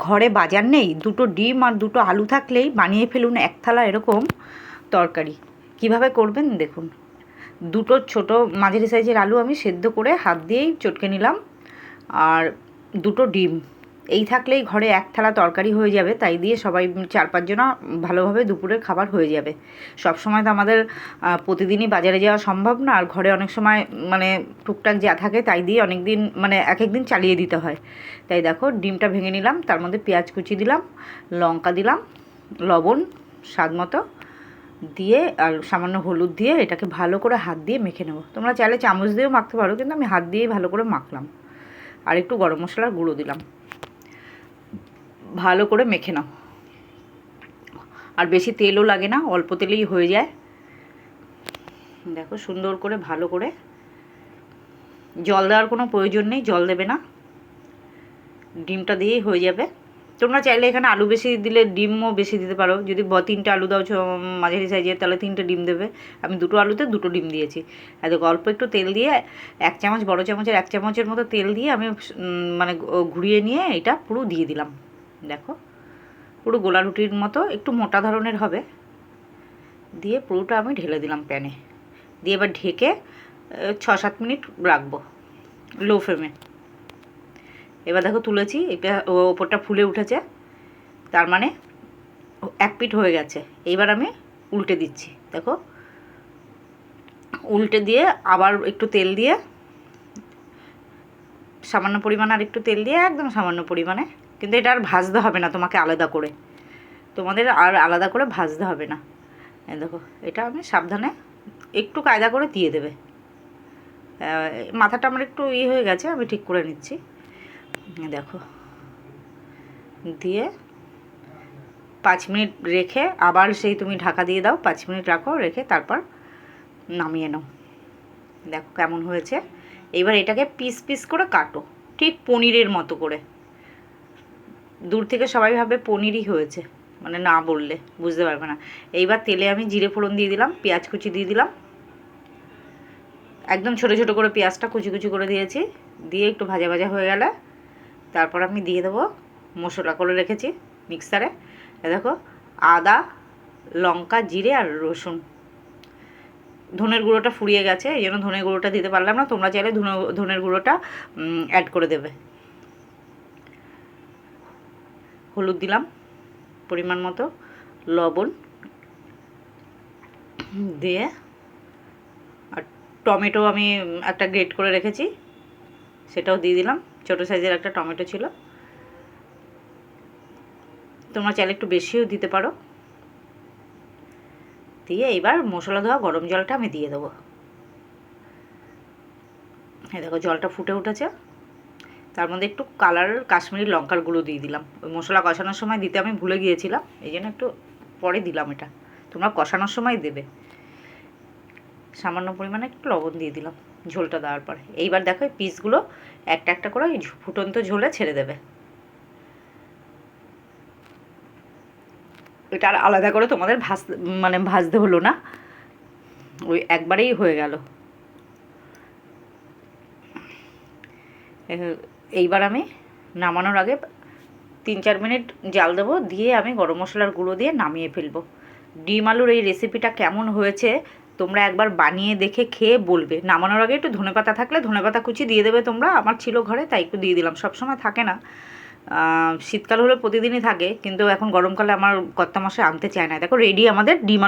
ঘরে বাজার নেই, দুটো ডিম আর দুটো আলু থাকলেই বানিয়ে ফেলুন এক থালা এরকম তরকারি। কিভাবে করবেন দেখুন। দুটো ছোট মাঝারি সাইজের আলু আমি সেদ্ধ করে হাত দিয়েই চটকে নিলাম, আর দুটো ডিম, এই থাকলেই ঘরে এক থালা তরকারি হয়ে যাবে। তাই দিয়ে সবাই 4-5 জনা ভালোভাবে দুপুরের খাবার হয়ে যাবে। সব সময় তো আমাদের প্রতিদিনই বাজারে যাওয়া সম্ভব না, আর ঘরে অনেক সময় মানে টুকটাক যা থাকে তাই দিয়ে অনেক দিন মানে এক দিন চালিয়ে দিতে হয়। তাই দেখো ডিমটা ভেঙে নিলাম, তার মধ্যে পেঁয়াজ কুচি দিলাম, লঙ্কা দিলাম, লবণ স্বাদ মতো দিয়ে আর সামান্য হলুদ দিয়ে এটাকে ভালো করে হাত দিয়ে মেখে নেব। তোমরা চাইলে চামচ দিয়েও মাখতে পারো, কিন্তু আমি হাত দিয়েই ভালো করে মাখলাম। আর একটু গরম মশলার গুঁড়ো দিলাম, ভালো করে মেখে নাও। আর বেশি তেলও লাগে না, অল্প তেলেই হয়ে যায়। দেখো সুন্দর করে ভালো করে, জল দেওয়ার কোনো প্রয়োজন নেই, জল দেবে না, ডিমটা দিয়েই হয়ে যাবে। তোমরা চাইলে এখানে আলু বেশি দিলে ডিমও বেশি দিতে পারো। যদি 3টে আলু দাও মাঝারি সাইজের, তাহলে 3টে ডিম দেবে। আমি 2টো আলুতে 2টো ডিম দিয়েছি। আর দেখো অল্প একটু তেল দিয়ে 1 চামচ, বড় চামচের 1 চামচের মতো তেল দিয়ে আমি মানে ঘুরিয়ে নিয়ে এটা পুরো দিয়ে দিলাম। দেখো পুরো গোলা রুটির মতো একটু মোটা ধরনের হবে, দিয়ে পুরোটা আমি ঢেলে দিলাম প্যানে। দিয়ে এবার ঢেকে 6-7 মিনিট রাখবো লো ফ্লেমে। এবার দেখো তুলেছি, এটা ওপরটা ফুলে উঠেছে, তার মানে 1 পিঠ হয়ে গেছে। এইবার আমি উল্টে দিচ্ছি। দেখো উল্টে দিয়ে আবার একটু তেল দিয়ে, সামান্য পরিমাণে আর একটু তেল দিয়ে, একদম সামান্য পরিমাণে, কিন্তু এটা আর ভাজতে হবে না তোমাকে আলাদা করে, তোমাদের আর আলাদা করে ভাজতে হবে না। দেখো এটা আমি সাবধানে একটু কায়দা করে দিয়ে দেবে। মাথাটা আমার একটু হয়ে গেছে, আমি ঠিক করে নিচ্ছি। দেখো দিয়ে 5 মিনিট রেখে আবার সেই তুমি ঢাকা দিয়ে দাও, 5 মিনিট রাখো, রেখে তারপর নামিয়ে নাও। দেখো কেমন হয়েছে। এবার এটাকে পিস পিস করে কাটো, ঠিক পনিরের মতো করে। দূর থেকে সবাই ভাবে পনিরই হয়েছে, মানে না বললে বুঝতে পারবে না। এইবার তেলে আমি জিরে ফোড়ন দিয়ে দিলাম, পেঁয়াজ কুচি দিয়ে দিলাম, একদম ছোটো ছোটো করে পেঁয়াজটা কুচি কুচি করে দিয়েছি। দিয়ে একটু ভাজা ভাজা হয়ে গেলে তারপর আমি দিয়ে দেবো মশলা করে রেখেছি মিক্সারে। দেখো আদা, লঙ্কা, জিরে আর রসুন। ধনের গুঁড়োটা ফুরিয়ে গেছে, এই জন্য ধনের গুঁড়োটা দিতে পারলাম না। তোমরা চাইলে ধনের গুঁড়োটা অ্যাড করে দেবে। হলুদ দিলাম পরিমাণ মতো, লবণ দিয়ে, আর টমেটো আমি একটা গ্রেট করে রেখেছি সেটাও দিয়ে দিলাম। ছোটো সাইজের একটা টমেটো ছিল, তোমরা চাইলে একটু বেশিও দিতে পারো। দিয়ে এবার মশলা ধোয়া গরম জলটা আমি দিয়ে দেবো। এই দেখো জলটা ফুটে উঠেছে, তার মধ্যে একটু কালার কাশ্মীরি লঙ্কার গুঁড়ো দিয়ে দিলাম। ওই মশলা কষানোর সময় দিতে আমি ভুলে গিয়েছিলাম, এই জন্য একটু পরে দিলাম। এটা তোমরা কষানোর সময় দেবে। সামান্য পরিমাণে একটু লবণ দিয়ে দিলাম ঝোলটা দেওয়ার পরে। এইবার দেখো এই পিসগুলো একটা একটা করে ওই ফুটন্ত ঝোলে ছেড়ে দেবে। এটা আর আলাদা করে তোমাদের ভাজতে হলো না, ওই একবারেই হয়ে গেল। এইবার আমি নামানোর আগে 3-4 মিনিট জাল দেবো, দিয়ে আমি গরম মশলার গুঁড়ো দিয়ে নামিয়ে ফেলবো। ডিম আলুর এই রেসিপিটা কেমন হয়েছে তোমরা একবার বানিয়ে দেখে খেয়ে বলবে। নামানোর আগে একটু ধনেপাতা থাকলে ধনেপাতা কুচি দিয়ে দেবে তোমরা, আমার ছিল ঘরে তাই একটু দিয়ে দিলাম। সবসময় থাকে না, শীতকাল হলে প্রতিদিনই থাকে, কিন্তু এখন গরমকালে আমার কর্তামশাই আনতে চায় না। দেখো রেডি আমাদের ডিম আলু।